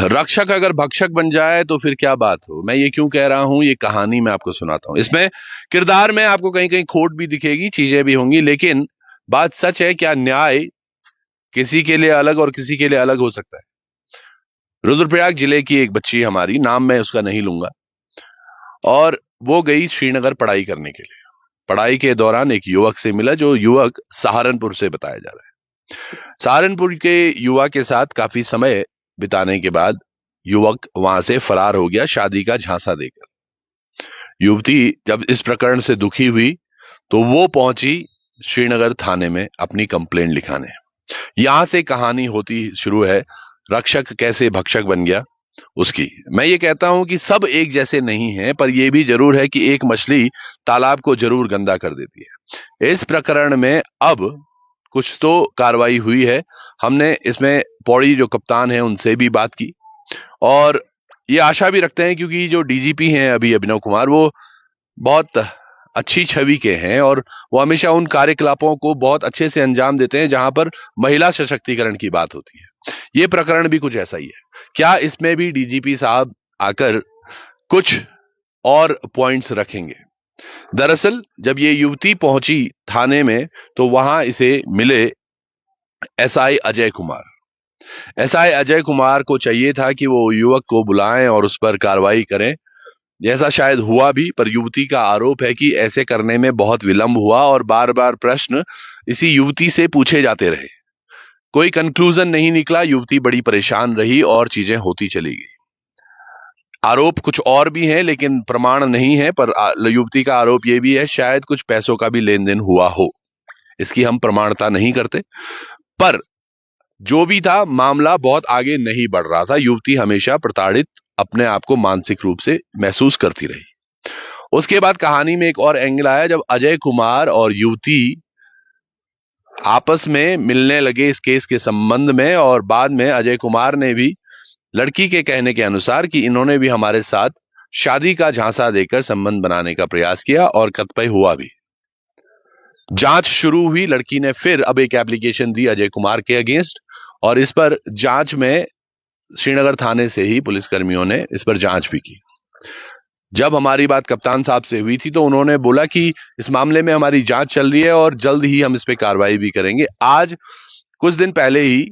रक्षक अगर भक्षक बन जाए तो फिर क्या बात हो। मैं ये क्यों कह रहा हूं, ये कहानी मैं आपको सुनाता हूं। इसमें किरदार में आपको कहीं कहीं खोट भी दिखेगी, चीजें भी होंगी, लेकिन बात सच है। क्या न्याय किसी के लिए अलग और किसी के लिए अलग हो सकता है। रुद्रप्रयाग जिले की एक बच्ची हमारी, नाम मैं उसका नहीं लूंगा, और वो गई श्रीनगर पढ़ाई करने के लिए। पढ़ाई के दौरान एक युवक से मिला, जो युवक सहारनपुर से बताया जा रहा है। सहारनपुर के युवा के साथ काफी समय बिताने के बाद युवक वहां से फरार हो गया, शादी का झांसा देकर। युवती जब इस प्रकरण से दुखी हुई तो वो पहुंची श्रीनगर थाने में अपनी कंप्लेंट लिखाने। यहां से कहानी होती शुरू है, रक्षक कैसे भक्षक बन गया उसकी। मैं ये कहता हूं कि सब एक जैसे नहीं हैं, पर यह भी जरूर है कि एक मछली तालाब को जरूर गंदा कर देती है। इस प्रकरण में अब कुछ तो कार्रवाई हुई है। हमने इसमें पौड़ी जो कप्तान है उनसे भी बात की, और ये आशा भी रखते हैं, क्योंकि जो डीजीपी हैं अभी अभिनव कुमार, वो बहुत अच्छी छवि के हैं और वो हमेशा उन कार्यकलापों को बहुत अच्छे से अंजाम देते हैं जहां पर महिला सशक्तिकरण की बात होती है। ये प्रकरण भी कुछ ऐसा ही है। क्या इसमें भी डीजीपी साहब आकर कुछ और पॉइंट्स रखेंगे। दरअसल जब ये युवती पहुंची थाने में तो वहां इसे मिले एसआई अजय कुमार। एसआई अजय कुमार को चाहिए था कि वो युवक को बुलाएं और उस पर कार्रवाई करें। जैसा शायद हुआ भी, पर युवती का आरोप है कि ऐसे करने में बहुत विलंब हुआ और बार बार प्रश्न इसी युवती से पूछे जाते रहे। कोई कंक्लूजन नहीं निकला। युवती बड़ी परेशान रही और चीजें होती चली गई। आरोप कुछ और भी हैं, लेकिन प्रमाण नहीं है, पर युवती का आरोप यह भी है शायद कुछ पैसों का भी लेन देन हुआ हो। इसकी हम प्रमाणता नहीं करते, पर जो भी था मामला बहुत आगे नहीं बढ़ रहा था। युवती हमेशा प्रताड़ित अपने आप को मानसिक रूप से महसूस करती रही। उसके बाद कहानी में एक और एंगल आया, जब अजय कुमार और युवती आपस में मिलने लगे इस केस के संबंध में, और बाद में अजय कुमार ने भी लड़की के कहने के अनुसार कि इन्होंने भी हमारे साथ शादी का झांसा देकर संबंध बनाने का प्रयास किया, और कतिपय हुआ भी। जांच शुरू हुई। लड़की ने फिर अब एक एप्लीकेशन दी अजय कुमार के अगेंस्ट, और इस पर जांच में श्रीनगर थाने से ही पुलिसकर्मियों ने इस पर जांच भी की। जब हमारी बात कप्तान साहब से हुई थी तो उन्होंने बोला कि इस मामले में हमारी जांच चल रही है और जल्द ही हम इस पे कार्रवाई भी करेंगे। आज कुछ दिन पहले ही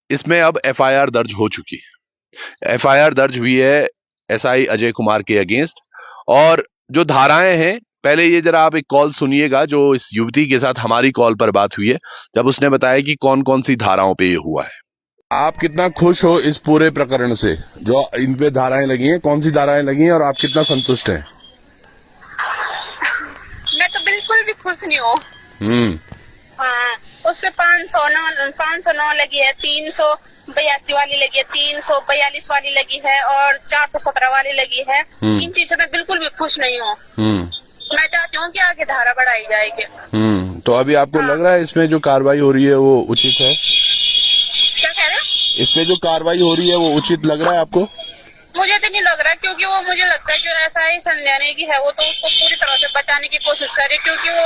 इसमें अब एफआईआर दर्ज हो चुकी है। एफआईआर दर्ज हुई है एसआई अजय कुमार के अगेंस्ट, और जो धाराएं हैं, पहले ये जरा आप एक कॉल सुनिएगा जो इस युवती के साथ हमारी कॉल पर बात हुई है, जब उसने बताया कि कौन कौन सी धाराओं पे ये हुआ है। आप कितना खुश हो इस पूरे प्रकरण से, जो इन पे धाराएं लगी हैं, कौन सी धाराएं लगी हैं, और आप कितना संतुष्ट हैं? मैं तो बिल्कुल भी खुश नहीं हूँ। हाँ, उस पे 509 लगी है, 382 वाली लगी है, 342 वाली लगी है और 417 वाली लगी है। इन चीजों में बिल्कुल भी खुश नहीं हूँ। मैं चाहती हूँ कि आगे धारा बढ़ाई जाएगी। तो अभी आपको लग रहा है इसमें जो कार्रवाई हो रही है वो उचित है? क्या कह रहे हैं? इसमें जो कार्रवाई हो रही है वो उचित लग रहा है आपको? मुझे तो नहीं लग रहा, क्योंकि वो मुझे लगता है जो ऐसा ही संज्ञाने की है वो तो उसको पूरी तरह से बचाने की कोशिश करे, क्योंकि वो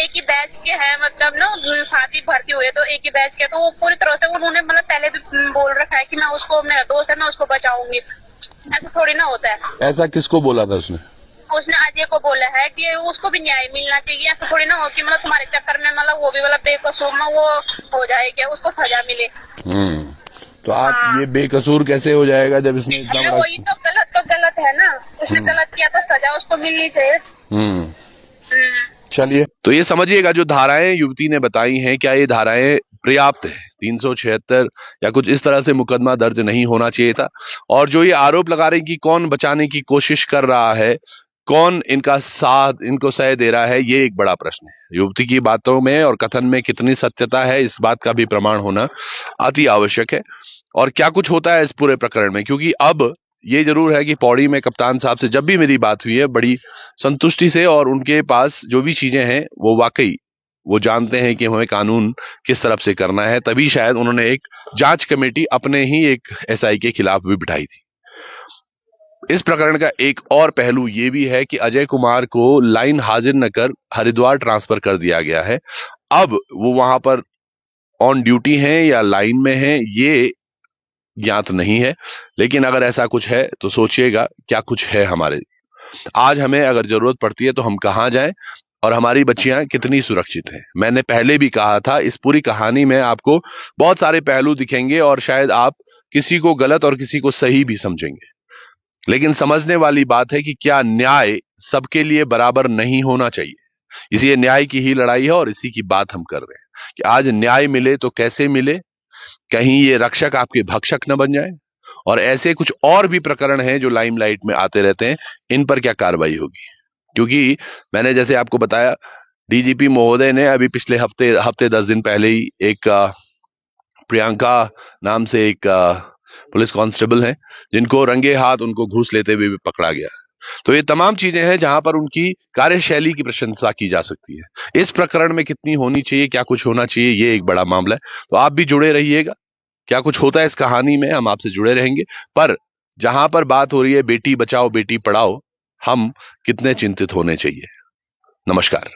एक ही बैच के हैं, मतलब ना साथ ही भर्ती हुए तो एक ही बैच के, तो वो पूरी तरह से उन्होंने मतलब पहले भी बोल रखा है कि मैं उसको, मेरा दोस्त है, मैं उसको बचाऊंगी। ऐसा थोड़ी ना होता है। ऐसा किसको बोला था उसने? उसने अजय को बोला है कि उसको भी न्याय मिलना चाहिए। ऐसा थोड़ी ना हो कि मतलब तुम्हारे चक्कर में मतलब वो भी मतलब बेकसूर में वो हो जाए, क्या उसको सजा मिले। तो आप ये बेकसूर कैसे हो जाएगा जब इसने इतना बड़ा... वही तो गलत है ना। उसने गलत किया तो सजा उसको मिलनी चाहिए। चलिए, तो ये समझिएगा जो धाराएं युवती ने बताई हैं, क्या ये धाराएं पर्याप्त है? 376 या कुछ इस तरह से मुकदमा दर्ज नहीं होना चाहिए था। और जो ये आरोप लगा रहे हैं कि कौन बचाने की कोशिश कर रहा है, कौन इनका साथ, इनको सह दे रहा है, ये एक बड़ा प्रश्न है। युवती की बातों में और कथन में कितनी सत्यता है, इस बात का भी प्रमाण होना अति आवश्यक है। और क्या कुछ होता है इस पूरे प्रकरण में, क्योंकि अब ये जरूर है कि पौड़ी में कप्तान साहब से जब भी मेरी बात हुई है बड़ी संतुष्टि से, और उनके पास जो भी चीजें हैं वो वाकई वो जानते हैं कि हमें कानून किस तरफ से करना है। तभी शायद उन्होंने एक जांच कमेटी अपने ही एक एसआई के खिलाफ भी बिठाई थी। इस प्रकरण का एक और पहलू ये भी है कि अजय कुमार को लाइन हाजिर न कर हरिद्वार ट्रांसफर कर दिया गया है। अब वो वहां पर ऑन ड्यूटी हैं या लाइन में हैं, ये ज्ञात नहीं है, लेकिन अगर ऐसा कुछ है तो सोचिएगा क्या कुछ है हमारे। आज हमें अगर जरूरत पड़ती है तो हम कहां जाएं और हमारी बच्चियां कितनी सुरक्षित हैं। मैंने पहले भी कहा था, इस पूरी कहानी में आपको बहुत सारे पहलू दिखेंगे और शायद आप किसी को गलत और किसी को सही भी समझेंगे, लेकिन समझने वाली बात है कि क्या न्याय सबके लिए बराबर नहीं होना चाहिए। इसी न्याय की ही लड़ाई है और इसी की बात हम कर रहे हैं कि आज न्याय मिले तो कैसे मिले, कहीं ये रक्षक आपके भक्षक न बन जाए, और ऐसे कुछ और भी प्रकरण हैं जो लाइमलाइट में आते रहते हैं, इन पर क्या कार्रवाई होगी। क्योंकि मैंने जैसे आपको बताया, डीजीपी महोदय ने अभी पिछले हफ्ते 10 दिन पहले ही एक प्रियंका नाम से एक पुलिस कांस्टेबल है जिनको रंगे हाथ उनको घूस लेते हुए भी पकड़ा गया। तो ये तमाम चीजें हैं जहां पर उनकी कार्यशैली की प्रशंसा की जा सकती है। इस प्रकरण में कितनी होनी चाहिए, क्या कुछ होना चाहिए, ये एक बड़ा मामला है। तो आप भी जुड़े रहिएगा, क्या कुछ होता है इस कहानी में हम आपसे जुड़े रहेंगे। पर जहां पर बात हो रही है बेटी बचाओ बेटी पढ़ाओ, हम कितने चिंतित होने चाहिए। नमस्कार।